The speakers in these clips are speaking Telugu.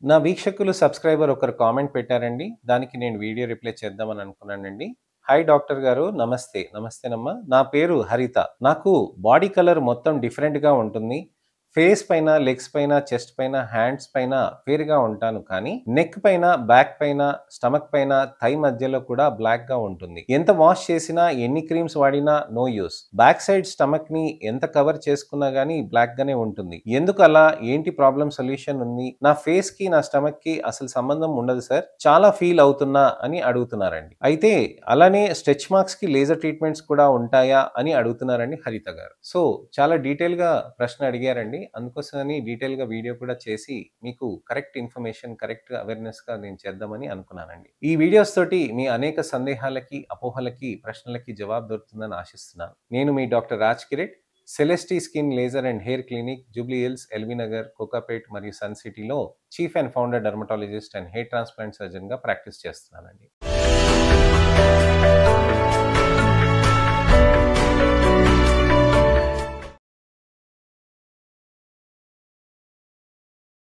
నా వీక్షకులు సబ్స్క్రైబర్ ఒకరు కామెంట్ పెట్టారండి. దానికి నేను వీడియో రిప్లై చేద్దామని అనుకున్నానండి. హాయ్ డాక్టర్ గారు. నమస్తే. నమస్తేనమ్మా. నా పేరు హరిత. నాకు బాడీ కలర్ మొత్తం డిఫరెంట్‌గా ఉంటుంది. ఫేస్ పైన, లెగ్స్ పైన, చెస్ట్ పైన, హ్యాండ్స్ పైన ఫెయిర్‌గా ఉంటాను కానీ, నెక్ పైన, బ్యాక్ పైన, స్టమక్ పైన, థై మధ్యలో కూడా బ్లాక్‌గా ఉంటుంది. ఎంత వాష్ చేసినా, ఎన్ని క్రీమ్స్ వాడినా నో యూజ్. బ్యాక్ సైడ్ స్టమక్‌ని ఎంత కవర్ చేసుకున్నా గానీ బ్లాక్‌గానే ఉంటుంది. ఎందుకలా? ఏంటి ప్రాబ్లమ్ సొల్యూషన్ ఉంది? నా ఫేస్‌కి, నా స్టమక్‌కి అసలు సంబంధం ఉండదు సార్. చాలా ఫీల్ అవుతున్నా అని అడుగుతున్నారండి. అయితే అలానే స్ట్రెచ్ మార్క్స్‌కి లేజర్ ట్రీట్మెంట్స్ కూడా ఉంటాయా అని అడుగుతున్నారండి హరిత గారు. సో, చాలా డీటెయిల్‌గా ప్రశ్న అడిగారండి. అందుకోసమని డీటెయిల్‌గా వీడియో కూడా చేసి మీకు కరెక్ట్ ఇన్ఫర్మేషన్, కరెక్ట్ అవేర్‌నెస్‌గా నేను చేద్దామని అనుకున్నానండి. ఈ వీడియోస్ తోటి మీ అనేక సందేహాలకి, అపోహలకి, ప్రశ్నలకి జవాబు దొరుకుతుందని ఆశిస్తున్నాను. నేను మీ doctor Raj Kireet, Celestee skin laser and hair clinic, Jubilee Hills, LB Nagar, Kokapet మరియు సన్ సిటీలో chief and founder dermatologist and hair transplant సర్జన్‌గా ప్రాక్టీస్ చేస్తున్నానండి.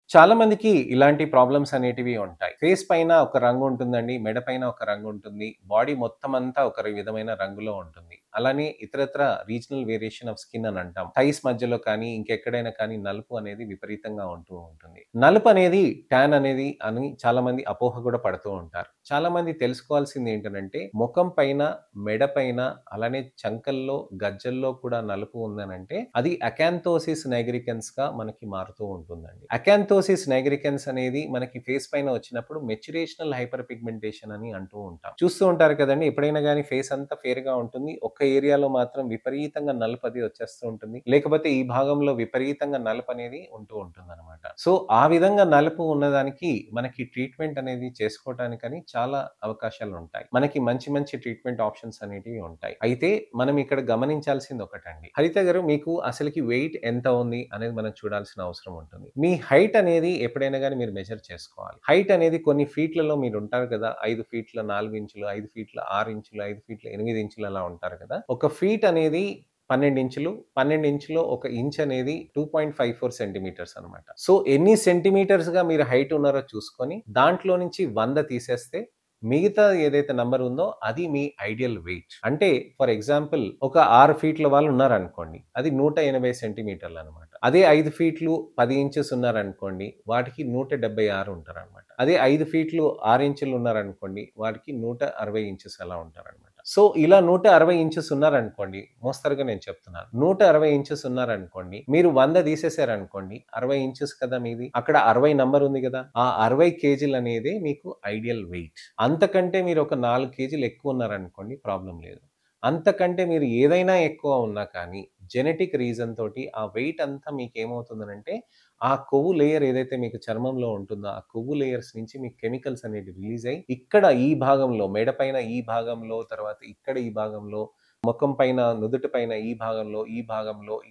చాలా మందికి ఇలాంటి ప్రాబ్లమ్స్ అనేటివి ఉంటాయి. ఫేస్ పైన ఒక రంగు ఉంటుందండి. మెడ పైన ఒక రంగు ఉంటుంది. బాడీ మొత్తం అంతా ఒక విధమైన రంగులో ఉంటుంది. అలానే ఇతరత్ర రీజనల్ వేరియేషన్ ఆఫ్ స్కిన్ అని అంటాం. థైస్ మధ్యలో కానీ, ఇంకెక్కడైనా కానీ నలుపు అనేది విపరీతంగా ఉంటూ ఉంటుంది. నలుపు అనేది టాన్ అనేది అని చాలా మంది అపోహ కూడా పడుతూ ఉంటారు. చాలా మంది తెలుసుకోవాల్సింది ఏంటనంటే, ముఖం పైన, మెడ పైన, అలానే చంకల్లో, గజ్జల్లో కూడా నలుపు ఉందనంటే అది అకాంతోసిస్ నైగ్రికన్స్‌గా మనకి మారుతూ ఉంటుందండి. అకాంతోసిస్ నైగ్రికన్స్ అనేది మనకి ఫేస్ పైన వచ్చినప్పుడు మెచ్యురేషనల్ హైపర్ పిగ్మెంటేషన్ అని అంటూ ఉంటాం. చూస్తూ ఉంటారు కదండీ! ఎప్పుడైనా గాని ఫేస్ అంతా ఫెయిర్‌గా ఉంటుంది. ఒక్క ఏరియాలో మాత్రం విపరీతంగా నలుపది వచ్చేస్తూ ఉంటుంది. లేకపోతే ఈ భాగంలో విపరీతంగా నలుపనేది ఉంటూ ఉంటుందన్నమాట. సో, ఆ విధంగా నలుపు ఉన్నదానికి మనకి ట్రీట్మెంట్ అనేది చేసుకోవటానికని చాలా అవకాశాలుంటాయి. మనకి మంచి మంచి ట్రీట్మెంట్ ఆప్షన్స్ అనేటివి ఉంటాయి. అయితే మనం ఇక్కడ గమనించాల్సింది ఒకటండి. హరిత గారు, మీకు అసలకి వెయిట్ ఎంత ఉంది అనేది మనం చూడాల్సిన అవసరం ఉంటుంది. మీ హైట్ అనేది ఎప్పుడైనా గాని మీరు మెజర్ చేసుకోవాలి. హైట్ అనేది కొన్ని ఫీట్‌లలో మీరుంటారు కదా! 5 ఫీట్ల 4 ఇంచులు, 5 ఫీట్ల 6 ఇంచులు, 5 ఫీట్ల 8 ఇంచులు అలా ఉంటారు కదా! ఒక ఫీట్ అనేది 12 ఇంచులు. 12 ఇంచులో ఒక ఇంచ్ అనేది 2.54 సెంటీమీటర్స్ అన్నమాట. సో, ఎన్ని సెంటీమీటర్స్‌గా మీరు హైట్ ఉన్నారో చూసుకొని, దాంట్లో నుంచి 100 తీసేస్తే మిగతా ఏదైతే నంబర్ ఉందో అది మీ ఐడియల్ వెయిట్. అంటే ఫర్ ఎగ్జాంపుల్ ఒక 6 ఫీట్ల వాళ్ళు ఉన్నారనుకోండి. అది 180 సెంటీమీటర్లనమాట. అదే 5 ఫీట్లు 10 ఇంచెస్ ఉన్నారనుకోండి. వాటికి 176 ఉంటారనమాట. అదే 5 ఫీట్లు 6 ఇంచులు ఉన్నారనుకోండి. వాటికి 160 ఇంచెస్ అలా ఉంటారనమాట. సో, ఇలా 160 ఇంచెస్ ఉన్నారనుకోండి. మోస్తరుగా నేను చెప్తున్నాను. 160 ఇంచెస్ ఉన్నారనుకోండి. మీరు 100 తీసేసారనుకోండి. 60 ఇంచెస్ కదా మీది. అక్కడ 60 నంబర్ ఉంది గదా! ఆ 60 కేజీలనేదే మీకు ఐడియల్ వెయిట్. అంతకంటే మీరు ఒక 4 కేజీలు ఎక్కువ ఉన్నారనుకోండి ప్రాబ్లమ్ లేదు. అంతకంటే మీరు ఏదైనా ఎక్కువ ఉన్నా కానీ జెనెటిక్ రీజన్ తోటి ఆ వెయిట్ అంతా మీకేమవుతుందనంటే, ఆ కొవ్వు లేయర్ ఏదైతే మీకు చర్మంలో ఉంటుందో, ఆ కొవ్వు లేయర్స్ నుంచి మీకు కెమికల్స్ అనేవి రిలీజ్ అయ్యి, ఇక్కడ ఈ భాగంలో మెడ పైన ఈ భాగంలో, తర్వాత ఇక్కడ ఈ భాగంలో, ముఖం పైన, నుదుటి పైన ఈ భాగంలో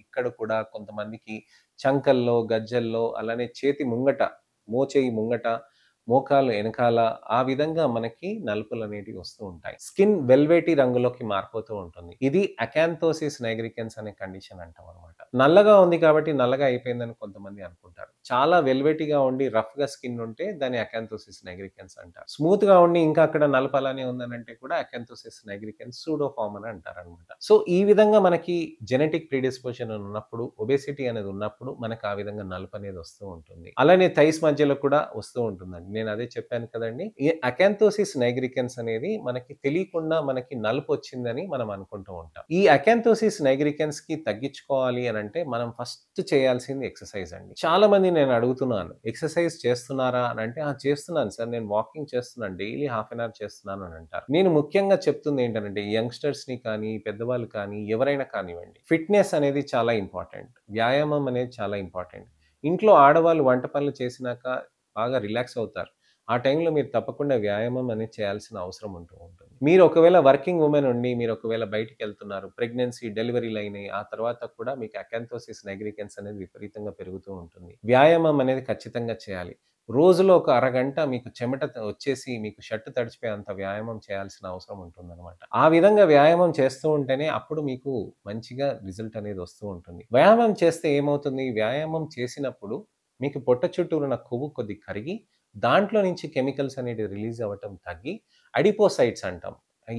ఇక్కడ కూడా కొంతమందికి చంకల్లో, గజ్జల్లో, అలానే చేతి ముంగట, మోచేయి ముంగట, మోకాలు ఎనకాల ఆ విధంగా మనకి నలుపులనేటివి వస్తూ ఉంటాయి. స్కిన్ వెల్వెటీ రంగులోకి మారిపోతూ ఉంటుంది. ఇది అకాంతోసిస్ నైగ్రికన్స్ అనే కండిషన్ అంటామనమాట. నల్లగా ఉంది కాబట్టి నల్లగా అయిపోయిందని కొంతమంది అనుకుంటారు. చాలా వెల్వెటీగా ఉండి రఫ్‌గా స్కిన్ ఉంటే దాన్ని అకాంతోసిస్ నైగ్రికన్స్ అంటారు. స్మూత్‌గా ఉండి ఇంకా అక్కడ నలుపు అలానే ఉందనంటే కూడా అకాంతోసిస్ నైగ్రికన్స్ సూడోఫార్మ్ అని అంటారనమాట. సో, ఈ విధంగా మనకి జెనెటిక్ ప్రిడిస్పోజిషన్ ఉన్నప్పుడు, ఒబెసిటీ అనేది ఉన్నప్పుడు మనకు ఆ విధంగా నలుపు అనేది వస్తూ ఉంటుంది. అలానే థైస్ మధ్యలో కూడా వస్తూ ఉంటుందండి. నేను అదే చెప్పాను కదండీ! ఈ అకాంతోసిస్ నైగ్రికన్స్ అనేది మనకి తెలియకుండా మనకి నలుపొచ్చిందని మనం అనుకుంటూ ఉంటాం. ఈ అకాంతోసిస్ నైగ్రికన్స్‌కి తగ్గించుకోవాలి అనంటే మనం ఫస్ట్ చేయాల్సింది ఎక్సర్‌సైజ్ అండి. చాలా మంది నేను అడుగుతున్నాను. ఎక్సర్‌సైజ్ చేస్తున్నారా అనంటే, "ఆ! చేస్తున్నాను సార్. నేను వాకింగ్ చేస్తున్నాను. డైలీ హాఫ్ ఎన్ అవర్ చేస్తున్నాను" అని అంటారు. నేను ముఖ్యంగా చెప్తుంది ఏంటనంటే యంగ్‌స్టర్స్‌ని కానీ, పెద్దవాళ్ళు కానీ ఎవరైనా కానివ్వండి. ఫిట్‌నెస్ అనేది చాలా ఇంపార్టెంట్. వ్యాయామం అనేది చాలా ఇంపార్టెంట్. ఇంట్లో ఆడవాళ్ళు వంట పనులు చేసినాక బాగా రిలాక్స్ అవుతారు. ఆ టైంలో మీరు తప్పకుండా వ్యాయామం అనేది చేయాల్సిన అవసరం ఉంటూ ఉంటుంది. మీరు ఒకవేళ వర్కింగ్ వుమెన్ ఉండి, మీరు ఒకవేళ బయటికెళ్తున్నారు, ప్రెగ్నెన్సీ, డెలివరీలయినాయి, ఆ తర్వాత కూడా మీకు అకాంతోసిస్ నైగ్రికన్స్ అనేది విపరీతంగా పెరుగుతూ ఉంటుంది. వ్యాయామం అనేది ఖచ్చితంగా చేయాలి. రోజులో ఒక అరగంట మీకు చెమట వచ్చేసి మీకు షర్ట్ తడిచిపోయేంత వ్యాయామం చేయాల్సిన అవసరం ఉంటుందనమాట. ఆ విధంగా వ్యాయామం చేస్తూ ఉంటేనే అప్పుడు మీకు మంచిగా రిజల్ట్ అనేది వస్తూ ఉంటుంది. వ్యాయామం చేస్తే ఏమవుతుంది? వ్యాయామం చేసినప్పుడు మీకు పొట్ట చుట్టూ ఉన్న కొవ్వు కొద్దిగా కరిగి, దాంట్లో నుంచి కెమికల్స్ అనేటివి రిలీజ్ అవ్వటం తగ్గి, అడిపోసైట్స్ అంటాం.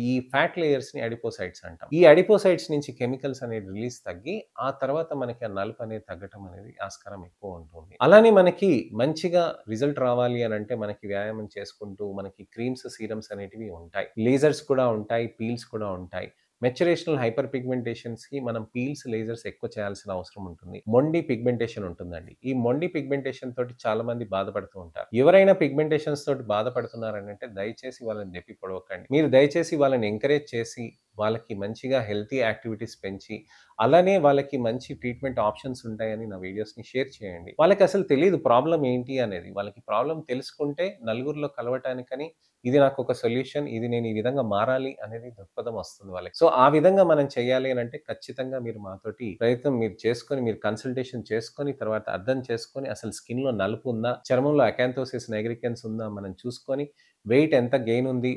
ఈ ఫ్యాట్ లేయర్స్‌ని అడిపోసైట్స్ అంటాం. ఈ అడిపోసైట్స్ నుంచి కెమికల్స్ అనేది రిలీజ్ తగ్గి, ఆ తర్వాత మనకి ఆ నలుపు అనేది తగ్గటం అనేది ఆస్కారం ఎక్కువ ఉంటుంది. అలానే మనకి మంచిగా రిజల్ట్ రావాలి అనంటే మనకి వ్యాయామం చేసుకుంటూ, మనకి క్రీమ్స్, సీరమ్స్ అనేటివి ఉంటాయి. లేజర్స్ కూడా ఉంటాయి, పీల్స్ కూడా ఉంటాయి. మెచ్యురేషనల్ హైపర్ పిగ్మెంటేషన్స్‌కి మనం పీల్స్, లేజర్స్ ఎక్కువ చేయాల్సిన అవసరం ఉంటుంది. మొండి పిగ్మెంటేషన్ ఉంటుందండి. ఈ మొండి పిగ్మెంటేషన్ తోటి చాలామంది బాధపడుతూ ఉంటారు. ఎవరైనా పిగ్మెంటేషన్స్ తోటి బాధపడుతున్నారనంటే దయచేసి వాళ్ళని దెప్పి పొడవకండి. మీరు దయచేసి వాళ్ళని ఎంకరేజ్ చేసి, వాళ్ళకి మంచిగా హెల్తీ యాక్టివిటీస్ పెంచి, అలానే వాళ్ళకి మంచి ట్రీట్మెంట్ ఆప్షన్స్ ఉంటాయని నా వీడియోస్‌ని షేర్ చేయండి. వాళ్ళకసలు తెలీదు ప్రాబ్లమ్ ఏంటి అనేది. వాళ్ళకి ప్రాబ్లమ్ తెలుసుకుంటే నలుగురిలో కలవటానికని ఇది నాకొక సొల్యూషన్. ఇది నేను ఈ విధంగా మారాలి అనేది దృక్పథం వస్తుంది వాళ్ళకి. సో, ఆ విధంగా మనం చేయాలి అనంటే ఖచ్చితంగా మీరు మాతోటి ప్రయత్నం మీరు చేసుకొని, మీరు కన్సల్టేషన్ చేసుకొని, తర్వాత అర్థం చేసుకొని, అసలు స్కిన్‌లో నలుపు ఉందా? చర్మంలో అకాంతోసిస్ నైగ్రికెన్స్ ఉందా? మనం చూసుకొని, వెయిట్ ఎంత గెయిన్ ఉంది?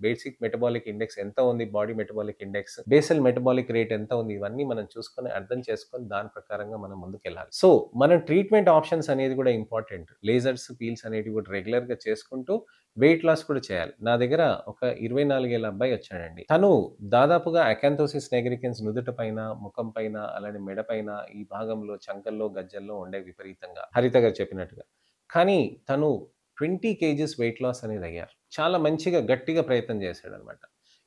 బేసిక్ మెటబాలిక్ ఇండెక్స్ ఎంత ఉంది? Body metabolic index, basal metabolic rate ఎంత ఉంది? ఇవన్నీ మనం చూసుకొని, అర్థం చేసుకొని, దాని ప్రకారంగా మనం ముందుకెళ్ళాలి. సో, మనం ట్రీట్మెంట్ ఆప్షన్స్ అనేది కూడా ఇంపార్టెంట్. లేజర్స్, పీల్స్ అనేటివి కూడా రెగ్యులర్‌గా చేసుకుంటూ వెయిట్ లాస్ కూడా చేయాలి. నా దగ్గర ఒక 24 ఏళ్ల అబ్బాయి వచ్చాడండి. తను దాదాపుగా అకాంతోసిస్ నైగ్రికెన్స్ నుదుట పైన, ముఖం పైన, అలానే మెడ పైన, ఈ భాగంలో చంకల్లో, గజ్జల్లో ఉండే విపరీతంగా. హరిత గారు చెప్పినట్టుగా. కానీ తను 20 కేజీస్ వెయిట్ లాస్ అనేది అయ్యారు. చాలా మంచిగా గట్టిగా ప్రయత్నం చేశాడనమాట.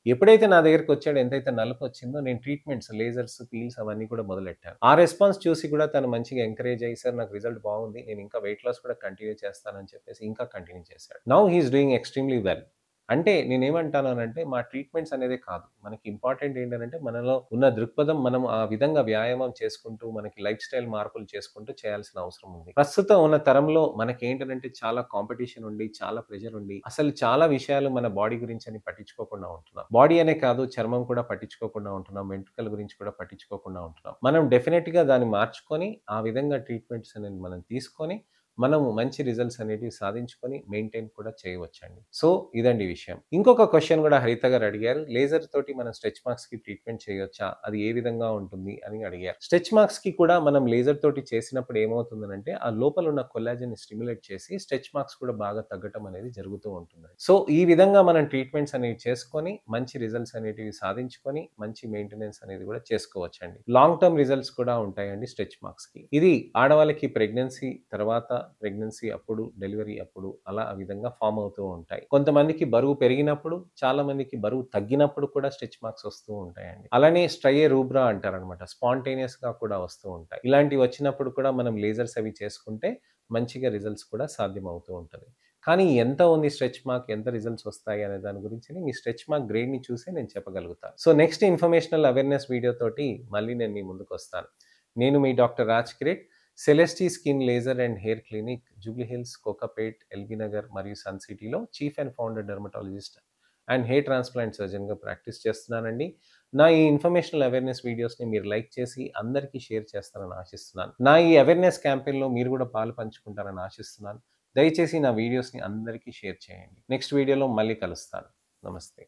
ఎప్పుడైతే నా దగ్గరికొచ్చాడో, ఎంతైతే నలుపొచ్చిందో నేను ట్రీట్మెంట్స్, లేజర్స్, పీల్స్ అవన్నీ కూడా మొదలెట్టాను. ఆ రెస్పాన్స్ చూసి కూడా తను మంచిగా ఎంకరేజ్ అయ్యి, "సార్ నాకు రిజల్ట్ బాగుంది. నేను ఇంకా వెయిట్ లాస్ కూడా కంటిన్యూ చేస్తానని" చెప్పేసి ఇంకా కంటిన్యూ చేశాడు. Now he is doing extremely well. అంటే నేనేమంటాననంటే మా ట్రీట్మెంట్స్ అనేదే కాదు. మనకి ఇంపార్టెంట్ ఏంటనంటే మనలో ఉన్న దృక్పథం, మనం ఆ విధంగా వ్యాయామం చేసుకుంటూ, మనకి లైఫ్ స్టైల్ మార్పులు చేసుకుంటూ చేయాల్సిన అవసరం ఉంది. ప్రస్తుతం ఉన్న తరంలో మనకేంటనంటే చాలా కాంపిటీషన్ ఉండి, చాలా ప్రెషర్ ఉండి, అసలు చాలా విషయాలు మన బాడీ గురించని పట్టించుకోకుండా ఉంటున్నాం. బాడీ అనే కాదు, చర్మం కూడా పట్టించుకోకుండా ఉంటున్నాం. వెంట్రుకల గురించి కూడా పట్టించుకోకుండా ఉంటున్నాం. మనం డెఫినిట్‌గా దాన్ని మార్చుకొని, ఆ విధంగా ట్రీట్మెంట్స్ అనేది మనం తీసుకొని, మనము మంచి రిజల్ట్స్ అనేటివి సాధించుకొని మెయింటైన్ కూడా చేయవచ్చండి. సో, ఇదండి విషయం. ఇంకొక క్వెషన్ గూడా హరిత గారు అడిగారు. లేజర్ తోటి మనం స్ట్రెచ్ మార్క్స్‌కి ట్రీట్మెంట్ చేయొచ్చా? అది ఏ విధంగా ఉంటుంది అని అడిగారు. స్ట్రెచ్ మార్క్స్‌కి కూడా మనం లేజర్ తోటి చేసినప్పుడు ఏమవుతుందనంటే, ఆ లోపల ఉన్న కొల్లాజెన్‌ని స్టిమ్యులేట్ చేసి స్ట్రెచ్ మార్క్స్ కూడా బాగా తగ్గటం అనేది జరుగుతూ ఉంటుంది. సో, ఈ విధంగా మనం ట్రీట్మెంట్స్ అనేవి చేసుకొని, మంచి రిజల్ట్స్ అనేటివి సాధించుకొని, మంచి మెయింటెనెన్స్ అనేది కూడా చేసుకోవచ్చండి. లాంగ్ టర్మ్ రిజల్ట్స్ కూడా ఉంటాయండి స్ట్రెచ్ మార్క్స్‌కి. ఇది ఆడవాళ్ళకి ప్రెగ్నెన్సీ తర్వాత, ప్రెగ్నెన్సీ అప్పుడు, డెలివరీ అప్పుడు అలా ఆ విధంగా ఫార్మ్ అవుతూ ఉంటాయి. కొంతమందికి బరువు పెరిగినప్పుడు, చాలా మందికి బరువు తగ్గినప్పుడు కూడా స్ట్రెచ్ మార్క్స్ వస్తూ ఉంటాయండి. అలానే స్ట్రైయే రూబ్రా అంటారనమాట. స్పాంటేనియస్‌గా కూడా వస్తూ ఉంటాయి. ఇలాంటివి వచ్చినప్పుడు కూడా మనం లేజర్స్ అవి చేసుకుంటే మంచిగా రిజల్ట్స్ కూడా సాధ్యమవుతూ ఉంటది. కానీ ఎంత ఉంది స్ట్రెచ్ మార్క్, ఎంత రిజల్ట్స్ వస్తాయి అనే దాని గురించి మీ స్ట్రెచ్ మార్క్ గ్రేడ్‌ని చూసే నేను చెప్పగలుగుతాను. So, next informational awareness video తోటి మళ్ళీ నేను మీ ముందుకొస్తాను. నేను మీ doctor Raj Kireet. Celestee skin laser and hair clinic, Jubilee Hills, Kokapet, LB Nagar మరియు సన్ సిటీలో chief and founder dermatologist and hair transplant సర్జన్‌గా ప్రాక్టీస్ చేస్తున్నానండి. నా ఈ ఇన్ఫర్మేషనల్ అవేర్‌నెస్ వీడియోస్‌ని మీరు లైక్ చేసి అందరికీ షేర్ చేస్తారని ఆశిస్తున్నాను. నా ఈ అవేర్‌నెస్ క్యాంపెయిన్‌లో మీరు కూడా పాలు పంచుకుంటారని ఆశిస్తున్నాను. దయచేసి నా వీడియోస్‌ని అందరికీ షేర్ చేయండి. నెక్స్ట్ వీడియోలో మళ్ళీ కలుస్తాను. నమస్తే.